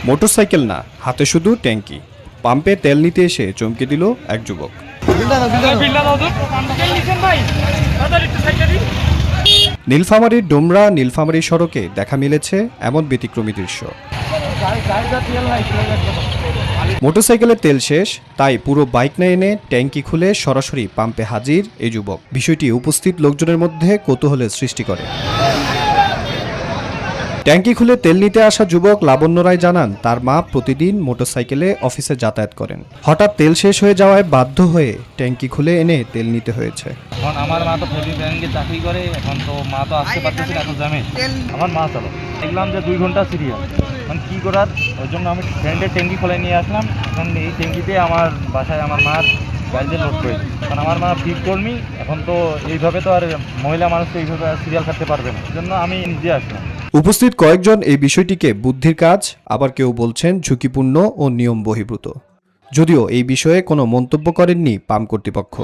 Motorcycle না, হাতে শুধু ট্যাঙ্কি। পাম্পে তেল নিতে এসে চমকে দিল এক যুবক। নীলফামারীর ডোমরা নীলফামারী সড়কে দেখা মিলেছে এমন ব্যতিক্রমী দৃশ্য। মোটরসাইকেলের তেল শেষ, তাই পুরো বাইক না এনে ট্যাঙ্কি খুলে সরাসরি পাম্পে হাজির এই যুবক। বিষয়টি উপস্থিত লোকজনের মধ্যে কৌতূহলের সৃষ্টি করে। ট্যাঙ্কি খুলে তেল নিতে আসা যুবক লাবণ্য রায় জানান, তার মা প্রতিদিন মোটরসাইকেলে অফিসে যাতায়াত করেন। হঠাৎ তেল শেষ হয়ে যাওয়ায় বাধ্য হয়ে ট্যাঙ্কি খুলে এনে তেল নিতে হয়েছে। এখন আমার মা তো ফেরি ব্যাংকে চাকরি করে, এখন তো মা তো আসতে পারতেছে না, এখন জামে আমার মা চলো দেখলাম যে 2 ঘন্টা সিরিয়াল। এখন কী করার, ওই জন্য আমি ফ্রেন্ডের ট্যাঙ্কি খুলে নিয়ে আসলাম। এখন এই ট্যাঙ্কিতে আমার বাসায় আমার মার গাড়িতে লোড করেছি। কারণ আমার মা ফিট কর্মী, এখন তো এইভাবে তো আর মহিলা মানুষ তো এইভাবে সিরিয়াল কাটতে পারবে না, এই জন্য আমি নিজে আসলাম। উপস্থিত কয়েকজন এই বিষয়টিকে বুদ্ধির কাজ, আবার কেউ বলছেন ঝুঁকিপূর্ণ ও নিয়ম বহির্ভূত। যদিও এই বিষয়ে কোনো মন্তব্য করেননি পাম্প কর্তৃপক্ষ।